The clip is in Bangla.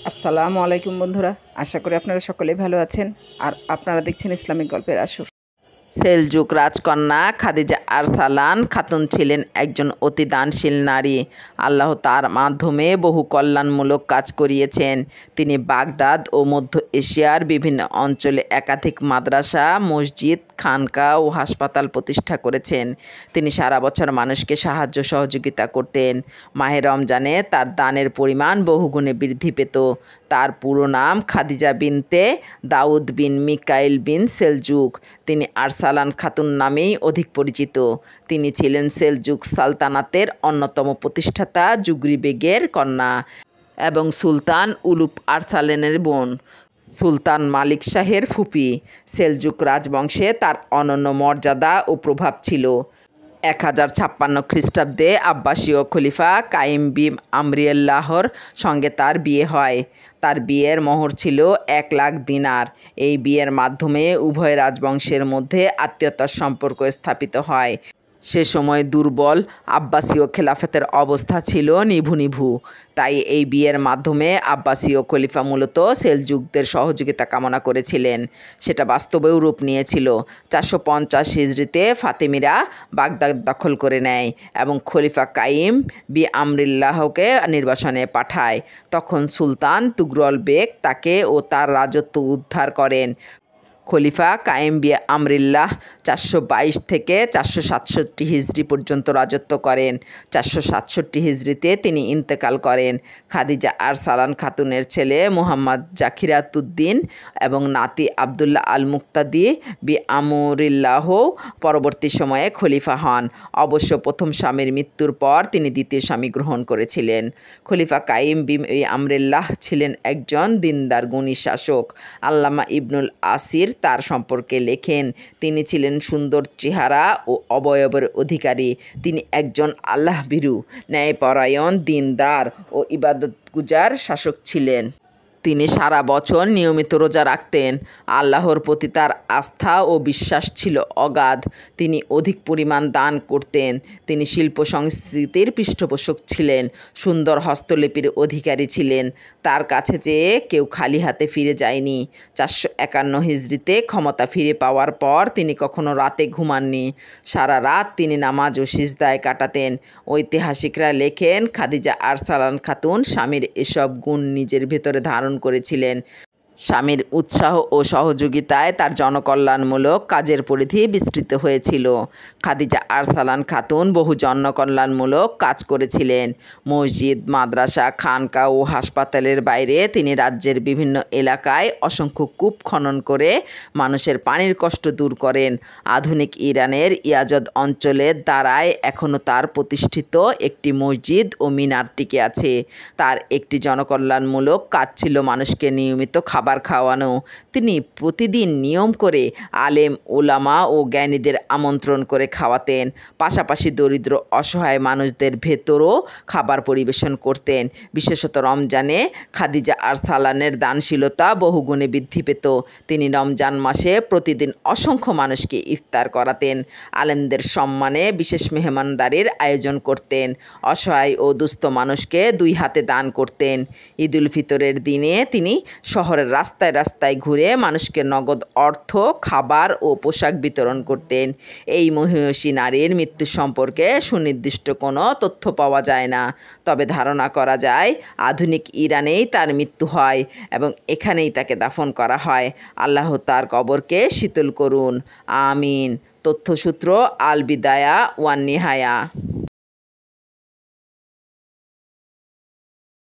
আসসালামু আলাইকুম বন্ধুরা, আশা করি আপনারা সকলেই ভালো আছেন। আর আপনারা দেখছেন ইসলামিক গল্পের আসর। সেলজুক রাজকন্যা খাদিজা আরসালান খাতুন ছিলেন একজন অতি দানশীল নারী। আল্লাহ তার মাধ্যমে বহু কল্যাণমূলক কাজ করিয়েছেন। তিনি বাগদাদ ও মধ্য এশিয়ার বিভিন্ন অঞ্চলে একাধিক মাদ্রাসা, মসজিদ, খানকা ও হাসপাতাল প্রতিষ্ঠা করেছেন। তিনি সারা বছর মানুষকে সাহায্য সহযোগিতা করতেন। মাহে রমজানে তার দানের পরিমাণ বহুগুণে বৃদ্ধি পেত। তার পুরো নাম খাদিজা বিনতে দাউদ বিন মিকাইল বিন সেলজুক। তিনি আরসালান খাতুন নামেই অধিক পরিচিত। তিনি ছিলেন সেলজুক সালতানাতের অন্যতম প্রতিষ্ঠাতা জুগরি বেগের কন্যা এবং সুলতান উলুপ আরসালানের বোন, সুলতান মালিক শাহের ফুপি। সেলজুক রাজবংশে তার অনন্য মর্যাদা ও প্রভাব ছিল। 1056 খ্রিস্টাব্দে আব্বাসীয় খলিফা কাইম বিন আমরিল্লাহর সঙ্গে তার বিয়ে হয়। তার বিয়ের মোহর ছিল 1,00,000 দিনার। এই বিয়ের মাধ্যমে উভয় রাজবংশের মধ্যে আত্মীয়তার সম্পর্ক স্থাপিত হয়। সে সময় দুর্বল আব্বাসীয় খেলাফতের অবস্থা ছিল নিভু নিভু। তাই এই বিয়ের মাধ্যমে আব্বাসীয় খলিফা মূলত সেলজুকদের সহযোগিতা কামনা করেছিলেন। সেটা বাস্তবেও রূপ নিয়েছিল। 450 হিজরিতে ফাতেমিরা বাগদাদ দখল করে নেয় এবং খলিফা কাইম বিন আমরিল্লাহকে নির্বাসনে পাঠায়। তখন সুলতান তুগরল বেগ তাকে ও তার রাজত্ব উদ্ধার করেন। খলিফা কাইম বিন আমরিল্লাহ 422 থেকে 467 হিজরি পর্যন্ত রাজত্ব করেন। 467 হিজরিতে তিনি ইন্তেকাল করেন। খাদিজা আরসালান খাতুনের ছেলে মুহাম্মদ জাকিরাতুদ্দিন এবং নাতি আবদুল্লাহ আল মুক্তাদি বিন আমরিল্লাহ পরবর্তী সময়ে খলিফা হন। অবশ্য প্রথম স্বামীর মৃত্যুর পর তিনি দ্বিতীয় স্বামী গ্রহণ করেছিলেন। খলিফা কাইম বিন আমরিল্লাহ ছিলেন একজন দিনদার গুণী শাসক। আল্লামা ইবনুল আসির তার সম্পর্কে লেখেন, তিনি ছিলেন সুন্দর চেহারা ও অবয়বের অধিকারী। তিনি একজন আল্লাহভীরু, ন্যায়পরায়ণ, দিনদার ও ইবাদতগুজার শাসক ছিলেন। তিনি সারা বছর নিয়মিত রোজা রাখতেন। আল্লাহর প্রতি তার আস্থা ও বিশ্বাস ছিল অগাধ। তিনি অধিক পরিমাণ দান করতেন। তিনি শিল্প সংস্কৃতির পৃষ্ঠপোষক ছিলেন। সুন্দর হস্তলিপির অধিকারী ছিলেন। তার কাছে যেয়ে কেউ খালি হাতে ফিরে যায়নি। 451 হিজরিতে ক্ষমতা ফিরে পাওয়ার পর তিনি কখনো রাতে ঘুমাননি। সারা রাত তিনি নামাজ ও সিজদায় কাটাতেন। ঐতিহাসিকরা লেখেন, খাদিজা আরসালান খাতুন স্বামীর এসব গুণ নিজের ভেতরে ধারণ করেছিলেন। স্বামীর উৎসাহ ও সহযোগিতায় তার জনকল্যাণমূলক কাজের পরিধি বিস্তৃত হয়েছিল। খাদিজা আরসালান খাতুন বহু জনকল্যাণমূলক কাজ করেছিলেন। মসজিদ, মাদ্রাসা, খানকা ও হাসপাতালের বাইরে তিনি রাজ্যের বিভিন্ন এলাকায় অসংখ্য কূপ খনন করে মানুষের পানির কষ্ট দূর করেন। আধুনিক ইরানের ইয়াজদ অঞ্চলের দ্বারায় এখনও তার প্রতিষ্ঠিত একটি মসজিদ ও মিনার টিকে আছে। তার একটি জনকল্যাণমূলক কাজ ছিল মানুষকে নিয়মিত খাবার খাওয়ানো। তিনি প্রতিদিন নিয়ম করে আলেম, ওলামা ও জ্ঞানীদের আমন্ত্রণ করে খাওয়াতেন। পাশাপাশি দরিদ্র অসহায় মানুষদের ভেতরও খাবার পরিবেশন করতেন। বিশেষত রমজানে খাদিজা আরসালানের দানশীলতা বহুগুণে বৃদ্ধি পেত। তিনি রমজান মাসে প্রতিদিন অসংখ্য মানুষকে ইফতার করাতেন। আলেমদের সম্মানে বিশেষ মেহমানদারির আয়োজন করতেন। অসহায় ও দুস্থ মানুষকে 2 হাতে দান করতেন। ঈদুল ফিতরের দিনে তিনি শহরের রাস্তায় রাস্তায় ঘুরে মানুষকে নগদ অর্থ, খাবার ও পোশাক বিতরণ করতেন। এই মহিয়সী নারীর মৃত্যু সম্পর্কে সুনির্দিষ্ট কোনো তথ্য পাওয়া যায় না। তবে ধারণা করা যায় আধুনিক ইরানেই তার মৃত্যু হয় এবং এখানেই তাকে দাফন করা হয়। আল্লাহ তার কবরকে শীতল করুন, আমিন। তথ্যসূত্র আল বিদায়া ওয়ান নিহায়া।